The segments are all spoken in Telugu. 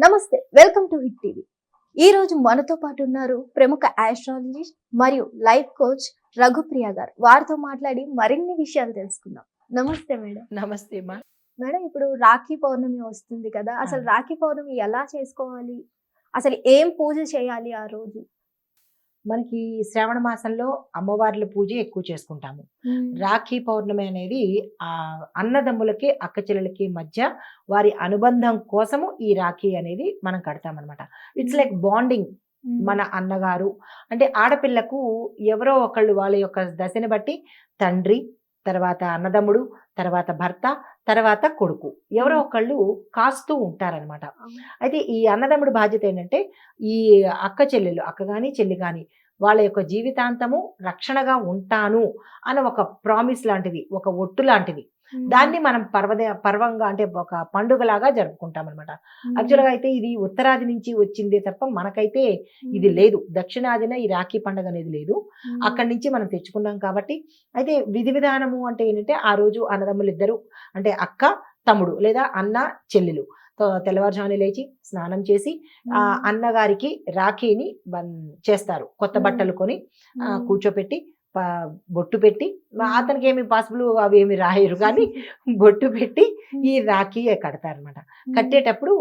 నమస్తే, వెల్కమ్ టు హిట్ టీవీ. ఈ రోజు మనతో పాటు ఉన్నారు ప్రముఖ ఆస్ట్రాలజిస్ట్ మరియు లైఫ్ కోచ్ రఘుప్రియ గారు. వారితో మాట్లాడి మరిన్ని విషయాలు తెలుసుకుందాం. నమస్తే మేడం. నమస్తే అమ్మా. మేడం, ఇప్పుడు రాఖీ పౌర్ణమి వస్తుంది కదా, అసలు రాఖీ పౌర్ణమి ఎలా చేసుకోవాలి, అసలు ఏం పూజ చేయాలి ఆ రోజు? మనకి శ్రావణ మాసంలో అమ్మవార్ల పూజ ఎక్కువ చేసుకుంటాము. రాఖీ పౌర్ణమి అనేది ఆ అన్నదమ్ములకి అక్క చెల్లెలకి మధ్య వారి అనుబంధం కోసము ఈ రాఖీ అనేది మనం కడతామన్నమాట. It's like bonding. మన అన్నగారు అంటే ఆడపిల్లకు ఎవరో ఒకళ్ళు వాళ్ళ యొక్క దశని బట్టి తండ్రి, తర్వాత అన్నదమ్ముడు, తర్వాత భర్త, తర్వాత కొడుకు ఎవరో ఒకళ్ళు కాస్తూ ఉంటారనమాట. అయితే ఈ అన్నదమ్ముడు బాధ్యత ఏంటంటే ఈ అక్క కానీ చెల్లి కానీ వాళ్ళ యొక్క జీవితాంతము రక్షణగా ఉంటాను అని ఒక ప్రామిస్ లాంటిది, ఒక ఒట్టు లాంటిది. దాన్ని మనం పర్వంగా అంటే ఒక పండుగలాగా జరుపుకుంటాం అనమాట. యాక్చువల్గా అయితే ఇది ఉత్తరాది నుంచి వచ్చిందే తప్ప మనకైతే ఇది లేదు. దక్షిణాదిన ఈ రాఖీ పండుగ అనేది లేదు. అక్కడి నుంచి మనం తెచ్చుకున్నాం కాబట్టి అయితే విధి విధానము అంటే ఏంటంటే ఆ రోజు అన్నదమ్ములు ఇద్దరు అంటే అక్క తమ్ముడు లేదా అన్న చెల్లెలు తెల్లవారుజామున లేచి స్నానం చేసి ఆ అన్నగారికి రాఖీని చేస్తారు. కొత్త బట్టలు కొని కూర్చోపెట్టి బొట్టు పెట్టి, అతనికి ఏమి పాసిబుల్ అవి ఏమి రాయరు కానీ బొట్టు పెట్టి ఈ రాఖీ కడతారనమాట. కట్టేటప్పుడు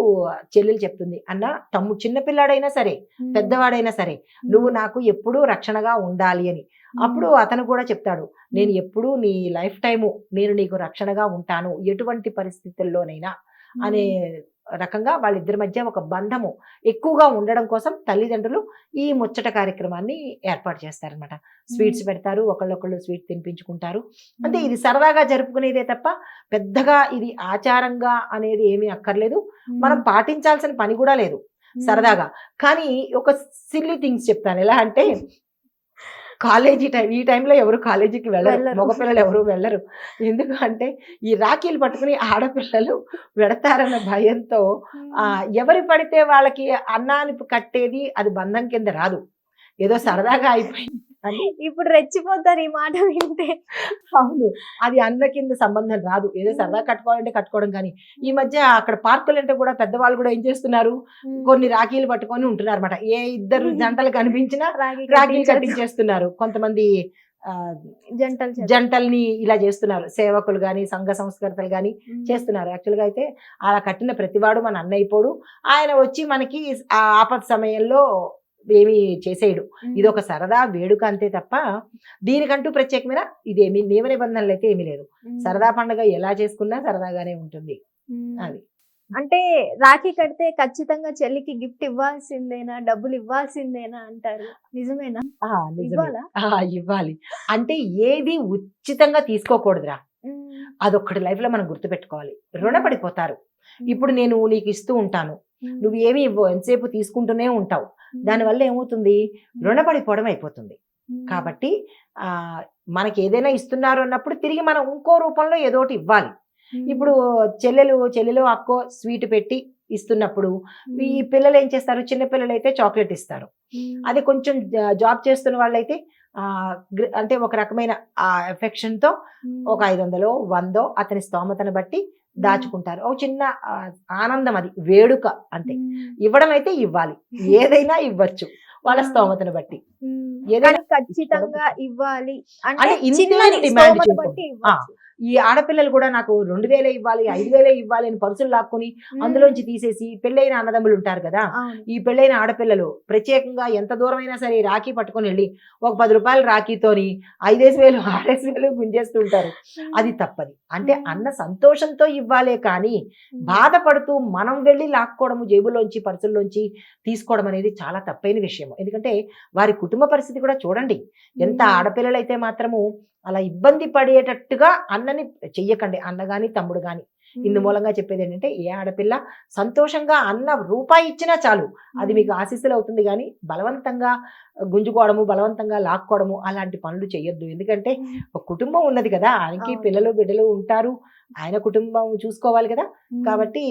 చెల్లెలు చెప్తుంది, అన్న తమ్ముడు చిన్నపిల్లాడైనా సరే పెద్దవాడైనా సరే నువ్వు నాకు ఎప్పుడూ రక్షణగా ఉండాలి అని. అప్పుడు అతను కూడా చెప్తాడు, నేను ఎప్పుడూ నీ లైఫ్ టైము నేను నీకు రక్షణగా ఉంటాను ఎటువంటి పరిస్థితుల్లోనైనా అనే రకంగా వాళ్ళిద్దరి మధ్య ఒక బంధము ఎక్కువగా ఉండడం కోసం తల్లిదండ్రులు ఈ ముచ్చట కార్యక్రమాన్ని ఏర్పాటు చేస్తారనమాట. స్వీట్స్ పెడతారు, ఒకళ్ళొకళ్ళు స్వీట్ తినిపించుకుంటారు. అంటే ఇది సరదాగా జరుపుకునేదే తప్ప పెద్దగా ఇది ఆచారంగా అనేది ఏమీ అక్కర్లేదు, మనం పాటించాల్సిన పని కూడా లేదు. సరదాగా కానీ ఒక సిల్లీ థింగ్స్ చెప్తాను. ఎలా అంటే కాలేజీ టైం, ఈ టైంలో ఎవరు కాలేజీకి వెళ్ళరు, మగపిల్లలు ఎవరు వెళ్ళరు. ఎందుకంటే ఈ రాఖీలు పట్టుకుని ఆడపిల్లలు పెడతారన్న భయంతో ఎవరి పడితే వాళ్ళకి అన్నాన్ని కట్టేది అది బంధం కింద రాదు, ఏదో సరదాగా అయిపోయింది అని ఇప్పుడు రెచ్చిపోతారు ఈ మాట వింటే. అవును, అది అన్న కింద సంబంధం రాదు, ఏదో సరదా కట్టుకోవాలంటే కట్టుకోవడం. కానీ ఈ మధ్య అక్కడ పార్కులు అంటే కూడా పెద్దవాళ్ళు కూడా ఏం చేస్తున్నారు, కొన్ని రాఖీలు పట్టుకొని ఉంటున్నారు అనమాట. ఏ ఇద్దరు జంటలు కనిపించినా రాఖీలు కట్టించేస్తున్నారు. కొంతమంది జంటల్ని ఇలా చేస్తున్నారు, సేవకులు కానీ సంఘ సంస్కర్తలు కానీ చేస్తున్నారు. యాక్చువల్గా అయితే అలా కట్టిన ప్రతివాడు మన అన్నయ్యపోడు, ఆయన వచ్చి మనకి ఆ ఆపద సమయంలో ఏమి చేసేయడు. ఇది ఒక సరదా వేడుక అంతే తప్ప దీనికంటూ ప్రత్యేకమైన ఇదేమి నియమ నిబంధనలు అయితే ఏమీ లేదు. సరదా పండుగ ఎలా చేసుకున్నా సరదాగానే ఉంటుంది. అది అంటే రాఖీ కడితే ఖచ్చితంగా చెల్లికి గిఫ్ట్ ఇవ్వాల్సిందేనా, డబ్బులు ఇవ్వాల్సిందేనా అంటారు, నిజమేనా? ఇవ్వాలి. అంటే ఏది ఉచితంగా తీసుకోకూడదురా, అదొక్కటి లైఫ్ లో మనం గుర్తుపెట్టుకోవాలి. రుణపడిపోతారు. ఇప్పుడు నేను నీకు ఇస్తూ ఉంటాను, నువ్వు ఏమి ఇవ్వవు, ఎంతసేపు తీసుకుంటూనే ఉంటావు, దానివల్ల ఏమవుతుంది, రుణపడిపోవడం అయిపోతుంది. కాబట్టి మనకి ఏదైనా ఇస్తున్నారు అన్నప్పుడు తిరిగి మనం ఇంకో రూపంలో ఏదో ఒకటి ఇవ్వాలి. ఇప్పుడు చెల్లెలు అక్కో స్వీట్ పెట్టి ఇస్తున్నప్పుడు ఈ పిల్లలు ఏం చేస్తారు, చిన్న పిల్లలు అయితే చాక్లెట్ ఇస్తారు. అది కొంచెం జాబ్ చేస్తున్న వాళ్ళైతే అంటే ఒక రకమైన ఆ ఎఫెక్షన్ తో ఒక 500 100 అతని స్తోమతను బట్టి దాచుకుంటారు. ఒక చిన్న ఆనందం, అది వేడుక అంతే. ఇవ్వడం అయితే ఇవ్వాలి, ఏదైనా ఇవ్వచ్చు వాళ్ళ స్తోమతను బట్టి. ఏదైనా ఖచ్చితంగా ఇవ్వాలి అంటే డిమాండ్ బట్టి. ఈ ఆడపిల్లలు కూడా నాకు 2000 ఇవ్వాలి 5000 ఇవ్వాలి అని పరుసులు లాక్కుని అందులోంచి తీసేసి, పెళ్ళైన అన్నదమ్ములు ఉంటారు కదా, ఈ పెళ్ళైన ఆడపిల్లలు ప్రత్యేకంగా ఎంత దూరమైనా సరే రాఖీ పట్టుకొని వెళ్ళి ఒక 10 రూపాయల రాఖీతోని 5000 6000 గుంజేస్తుంటారు. అది తప్పది. అంటే అన్న సంతోషంతో ఇవ్వాలే కానీ బాధపడుతూ మనం వెళ్ళి లాక్కోవడము, జేబులోంచి పర్సుల్లోంచి తీసుకోవడం అనేది చాలా తప్పైన విషయం. ఎందుకంటే వారి కుటుంబ పరిస్థితి కూడా చూడండి. ఎంత ఆడపిల్లలైతే మాత్రము అలా ఇబ్బంది పడేటట్టుగా అన్నని చెయ్యకండి, అన్న గాని తమ్ముడు గాని. ఇందు మూలంగా చెప్పేది ఏంటంటే ఏ ఆడపిల్ల సంతోషంగా అన్న రూపాయి ఇచ్చినా చాలు, అది మీకు ఆశీస్సులు అవుతుంది. కానీ బలవంతంగా గుంజుకోవడము, బలవంతంగా లాక్కోవడము అలాంటి పనులు చెయ్యొద్దు. ఎందుకంటే ఒక కుటుంబం ఉన్నది కదా, ఆయనకి పిల్లలు బిడ్డలు ఉంటారు, ఆయన కుటుంబం చూసుకోవాలి కదా. కాబట్టి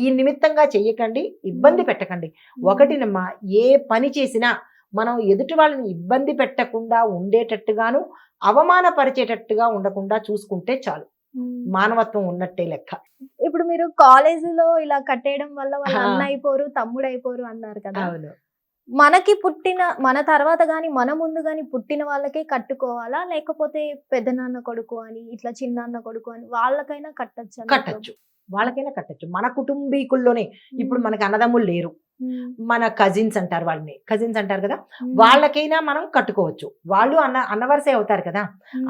ఈ నిమిత్తంగా చెయ్యకండి, ఇబ్బంది పెట్టకండి. ఒకటినమ్మా, ఏ పని చేసినా మనం ఎదుటి వాళ్ళని ఇబ్బంది పెట్టకుండా ఉండేటట్టుగాను అవమానపరిచేటట్టుగా ఉండకుండా చూసుకుంటే చాలు. మానవత్వం ఉన్నట్టే లెక్క. ఇప్పుడు మీరు కాలేజీలో ఇలా కట్టేయడం వల్ల వాళ్ళ ఆ. అన్న అయిపోరు తమ్ముడు అయిపోరు అన్నారు కదా. అవును. మనకి పుట్టిన మన తర్వాత గాని మన ముందు గాని పుట్టిన వాళ్ళకే కట్టుకోవాలా, లేకపోతే పెద్దనాన్న కొడుకు అని ఇట్లా చిన్నాన్న కొడుకు అని వాళ్ళకైనా కట్టచ్చు, వాళ్ళకైనా కట్టచ్చు. మన కుటుంబీకుల్లోనే ఇప్పుడు మనకి అన్నదమ్ములు లేరు, మన కజిన్స్ అంటారు వాళ్ళని, కజిన్స్ అంటారు కదా, వాళ్ళకైనా మనం కట్టుకోవచ్చు. వాళ్ళు అన్న వరసే అవుతారు కదా,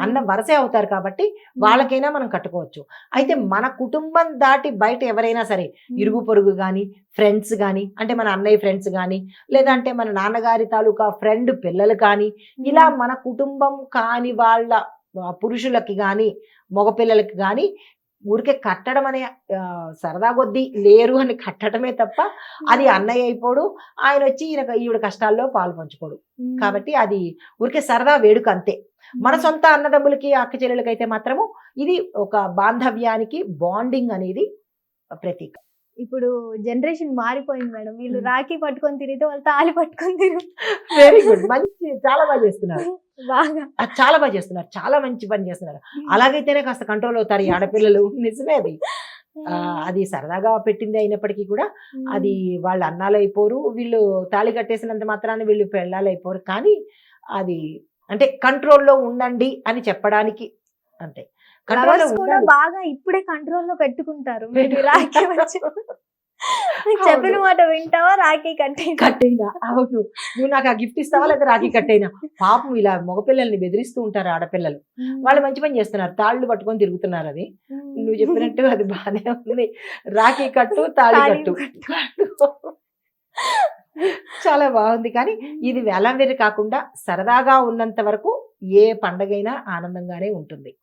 అన్న వరసే అవుతారు కాబట్టి వాళ్ళకైనా మనం కట్టుకోవచ్చు. అయితే మన కుటుంబం దాటి బయట ఎవరైనా సరే, ఇరుగు పొరుగు కానీ, ఫ్రెండ్స్ కానీ, అంటే మన అన్నయ్య ఫ్రెండ్స్ కానీ, లేదంటే మన నాన్నగారి తాలూకా ఫ్రెండ్ పిల్లలు కానీ, ఇలా మన కుటుంబం కాని వాళ్ళ పురుషులకి కానీ మగపిల్లలకి కానీ ఊరికే కట్టడం అనే సరదా కొద్దీ లేరు అని కట్టడమే తప్ప అది అన్నయ్య అయిపోడు, ఆయన వచ్చి ఈవిడ కష్టాల్లో పాలు పంచుకోడు. కాబట్టి అది ఊరికే సరదా వేడుక అంతే. మన సొంత అన్నదమ్ములకి అక్క చెల్లెలకి అయితే మాత్రము ఇది ఒక బాంధవ్యానికి బాండింగ్ అనేది ప్రతీక. ఇప్పుడు జనరేషన్ మారిపోయింది మేడం. వీళ్ళు రాఖీ పట్టుకొని తిరిగితే వాళ్ళు తాళి పట్టుకొని తిరుగు. వెరీ గుడ్, మంచి, చాలా బాగా చేస్తున్నారు, బాగా చాలా బాగా చేస్తున్నారు, చాలా మంచి పని చేస్తున్నారు. అలాగైతేనే కాస్త కంట్రోల్ అవుతారు ఈ ఆడపిల్లలు. నిజమే అది. అది సరదాగా పెట్టింది అయినప్పటికీ కూడా అది వాళ్ళ అన్నాలు అయిపోరు, వీళ్ళు తాళి కట్టేసినంత మాత్రాన్ని వీళ్ళు పెళ్ళాలు అయిపోరు. కానీ అది అంటే కంట్రోల్లో ఉండండి అని చెప్పడానికి అంతే. Lovers కూడా బాగా ఇప్పుడే కంట్రోల్లో పెట్టుకుంటారు. మీరు రాఖీ వచ్చి నీకు చెప్పిన మాట వింటావా, రాఖీ కట్టైనా, అవును నువ్వు నాకు ఆ గిఫ్ట్ ఇస్తావా లేదా రాఖీ కట్టైనా. పాపం ఇలా మగపిల్లల్ని బెదిరిస్తూ ఉంటారు ఆడపిల్లలు, వాళ్ళు మంచి పని చేస్తున్నారు, తాళ్ళు పట్టుకొని తిరుగుతున్నారు. అది నువ్వు చెప్పినట్టు అది బాగానే ఉంది. రాఖీ కట్టు, తాళి కట్టు, చాలా బాగుంది. కానీ ఇది వేలంవేరి కాకుండా సరదాగా ఉన్నంత వరకు ఏ పండగైనా ఆనందంగానే ఉంటుంది.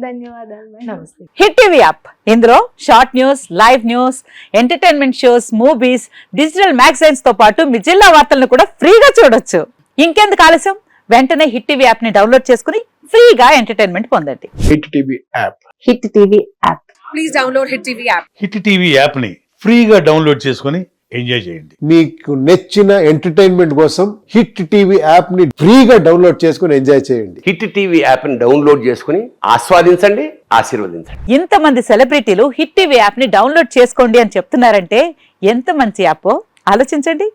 ధన్యవాదాలు. నమస్తే. హిట్ టీవీ యాప్, ఇందులో short news, live news, entertainment shows, movies, digital magazines తో పాటు మీ జిల్లా వార్తలను కూడా ఫ్రీగా చూడొచ్చు. ఇంకెందుకు ఆలస్యం, వెంటనే హిట్ టీవీ యాప్ ని డౌన్లోడ్ చేసుకుని ఫ్రీగా ఎంటర్టైన్మెంట్ పొందండి. Hit TV app. Hit TV app. Please download Hit TV app. Hit TV యాప్ని ఫ్రీగా డౌన్లోడ్ చేసుకొని ఎంజాయ్ చేయండి. మీకు నచ్చిన ఎంటర్టైన్మెంట్ కోసం హిట్ టీవీ యాప్ ని ఫ్రీగా డౌన్లోడ్ చేసుకుని ఎంజాయ్ చేయండి. హిట్ టీవీ యాప్ని డౌన్లోడ్ చేసుకుని ఆస్వాదించండి, ఆశీర్వదించండి. ఇంతమంది సెలబ్రిటీలు హిట్ టీవీ యాప్ ని డౌన్లోడ్ చేసుకోండి అని చెప్తున్నారంటే ఎంత మంచి యాప్ ఆలోచించండి.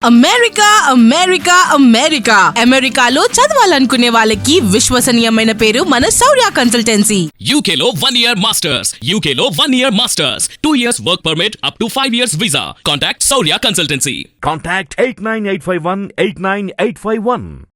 అమెరికా అమెరికా అమెరికా అమెరికాలో చదవాలనుకునే వాళ్ళకి విశ్వసనీయమైన పేరు మన శౌర్య consultancy. UK Law 1 Year Masters. UK Law 1 Year Masters. 2 years work permit up to 5 years visa. Contact Saurya Consultancy. Contact 89851 89851.